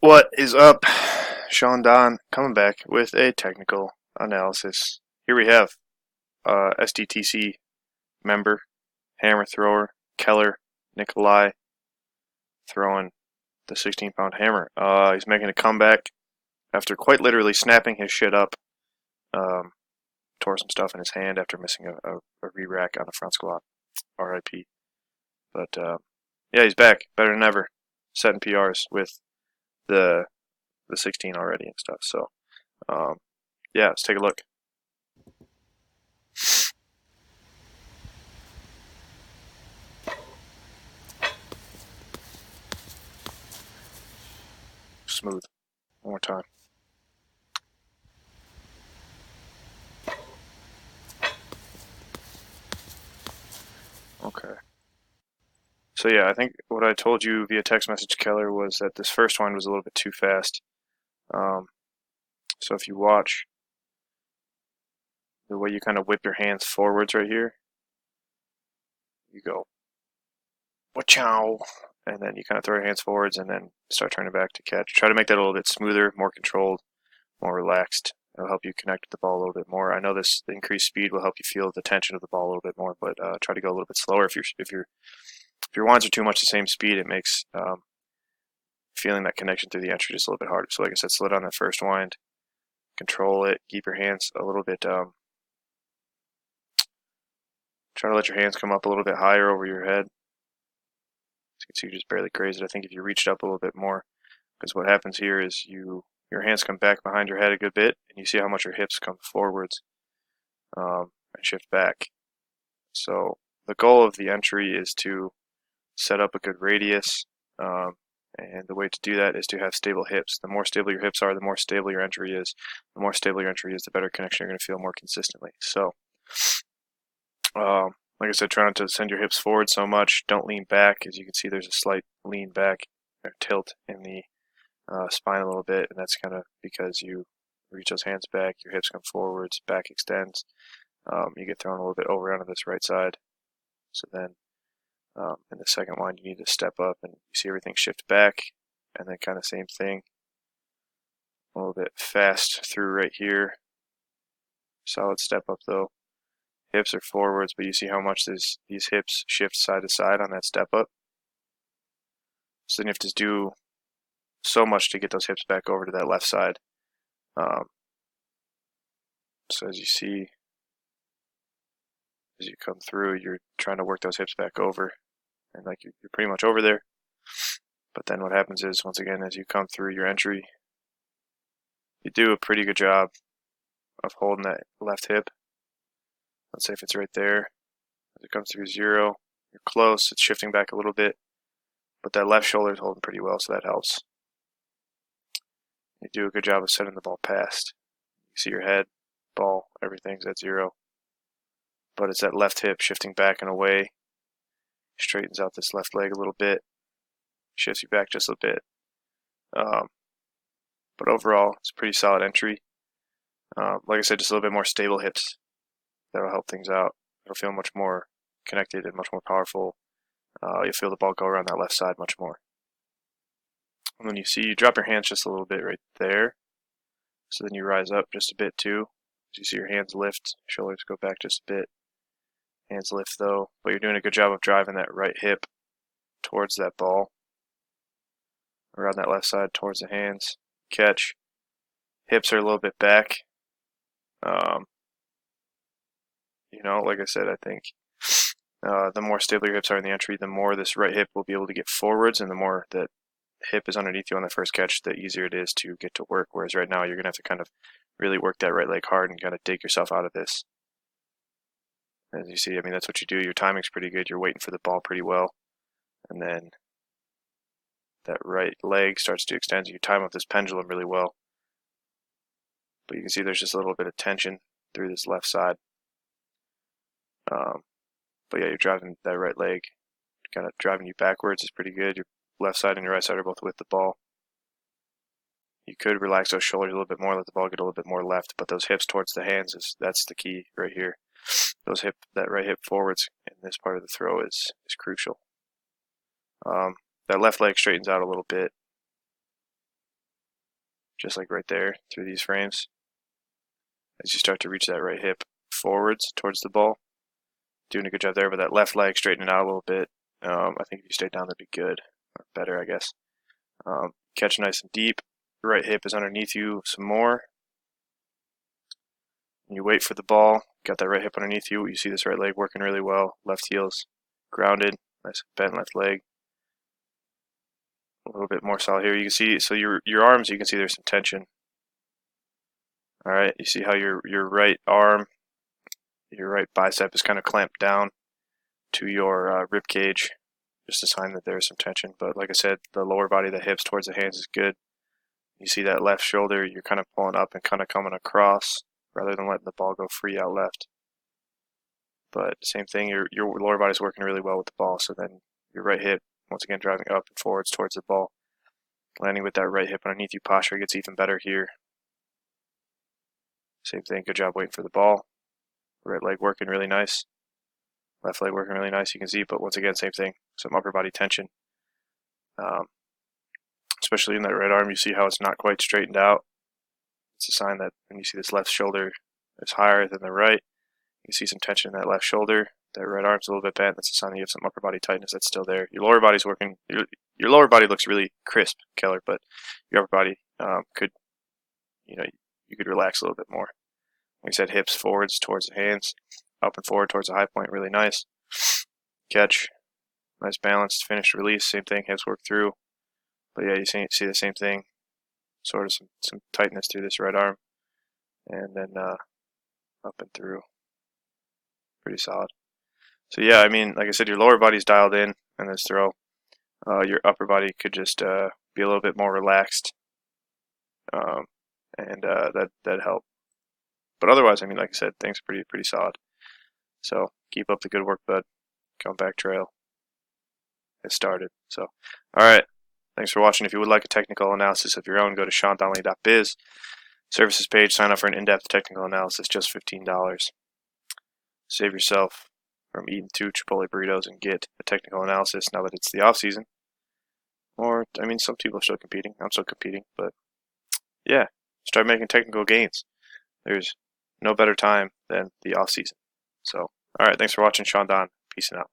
What is up? Sean Don coming back with a technical analysis. Here we have SDTC member, hammer thrower, Keller, Nicolai, throwing the 16-pound hammer. He's making a comeback after quite literally snapping his shit up. Tore some stuff in his hand after missing a re-rack on the front squat. RIP. But yeah, he's back, better than ever, setting PRs with the 16 already and stuff. So yeah, let's take a look. Smooth. One more time. Okay. So yeah, I think what I told you via text message, Keller, was that this first one was a little bit too fast. So if you watch the way you kind of whip your hands forwards right here, you go, wa-chow, and then you kind of throw your hands forwards and then start turning back to catch. Try to make that a little bit smoother, more controlled, more relaxed. It'll help you connect with the ball a little bit more. I know this increased speed will help you feel the tension of the ball a little bit more, but try to go a little bit slower. If your winds are too much the same speed, it makes feeling that connection through the entry just a little bit harder. So like I said, slow down that first wind, control it, keep your hands a little bit, try to let your hands come up a little bit higher over your head. As you can see, you just barely grazed it. I think if you reached up a little bit more, because what happens here is your hands come back behind your head a good bit, and you see how much your hips come forwards and shift back. So the goal of the entry is to set up a good radius, and the way to do that is to have stable hips. The more stable your hips are, the more stable your entry is. The more stable your entry is, the better connection you're going to feel more consistently. So, like I said, try not to send your hips forward so much. Don't lean back. As you can see, there's a slight lean back or tilt in the spine a little bit, and that's kind of because you reach those hands back, your hips come forwards, back extends. You get thrown a little bit over onto this right side. So then in the second one, you need to step up and you see everything shift back, and then kind of same thing. A little bit fast through right here. Solid step up though. Hips are forwards, but you see how much these hips shift side to side on that step up. So then you have to do so much to get those hips back over to that left side. So as you see, as you come through, you're trying to work those hips back over, and like you're pretty much over there. But then what happens is, once again, as you come through your entry, you do a pretty good job of holding that left hip. Let's say if it's right there, as it comes through zero, you're close, it's shifting back a little bit, but that left shoulder is holding pretty well, so that helps. You do a good job of sending the ball past. You see your head, ball, everything's at zero. But it's that left hip shifting back and away, straightens out this left leg a little bit, shifts you back just a bit. But overall, it's a pretty solid entry. Like I said, just a little bit more stable hips. That'll help things out. It'll feel much more connected and much more powerful. You'll feel the ball go around that left side much more. And then you drop your hands just a little bit right there. So then you rise up just a bit too. As you see your hands lift, shoulders go back just a bit. Hands lift though, but you're doing a good job of driving that right hip towards that ball. Around that left side towards the hands. Catch. Hips are a little bit back. Like I said, I think the more stable your hips are in the entry, the more this right hip will be able to get forwards, and the more that hip is underneath you on the first catch, the easier it is to get to work. Whereas right now, you're going to have to kind of really work that right leg hard and kind of dig yourself out of this. As you see, I mean, that's what you do. Your timing's pretty good. You're waiting for the ball pretty well. And then that right leg starts to extend. So you time up this pendulum really well. But you can see there's just a little bit of tension through this left side. But yeah, you're driving that right leg, kind of driving you backwards is pretty good. Your left side and your right side are both with the ball. You could relax those shoulders a little bit more, let the ball get a little bit more left, but those hips towards the hands that's the key right here. That right hip forwards in this part of the throw is crucial. That left leg straightens out a little bit. just like right there through these frames. As you start to reach that right hip forwards towards the ball. Doing a good job there, but that left leg straightening out a little bit. I think if you stay down, that'd be good, or better, I guess. Catch nice and deep. Right hip is underneath you some more. You wait for the ball. Got that right hip underneath you. You see this right leg working really well. Left heel's grounded. Nice bent left leg. A little bit more solid here. You can see, so your arms, you can see there's some tension. All right, you see how your right arm, your right bicep is kind of clamped down to your rib cage, just a sign that there's some tension. But like I said, the lower body, the hips towards the hands is good. You see that left shoulder, you're kind of pulling up and kind of coming across rather than letting the ball go free out left. But same thing, your lower body's working really well with the ball, so then your right hip, once again, driving up and forwards towards the ball. Landing with that right hip underneath you, posture gets even better here. Same thing, good job waiting for the ball. Right leg working really nice. Left leg working really nice, you can see, but once again, same thing, some upper body tension. Especially in that right arm, you see how it's not quite straightened out. It's a sign that when you see this left shoulder is higher than the right, you see some tension in that left shoulder. That right arm's a little bit bent. That's a sign that you have some upper body tightness that's still there. Your lower body's working. Your lower body looks really crisp, Keller, but your upper body could, you could relax a little bit more. Like I said, hips forwards towards the hands, up and forward towards the high point, really nice. Catch, nice balanced, finished release, same thing, hips work through. But yeah, you see the same thing, sort of some tightness through this right arm, and then up and through. Pretty solid. So yeah, I mean, like I said, your lower body's dialed in in this throw. Your upper body could just be a little bit more relaxed, and that'd help. But otherwise, I mean, like I said, things are pretty solid. So keep up the good work, bud. Comeback trail has started. So, all right. Thanks for watching. If you would like a technical analysis of your own, go to SeanDonnelly.biz. Services page, sign up for an in-depth technical analysis, just $15. Save yourself from eating 2 Chipotle burritos and get a technical analysis now that it's the off season. Or, I mean, some people are still competing. I'm still competing, but yeah, start making technical gains. There's no better time than the off season. So, all right, thanks for watching. Sean Don, peace out.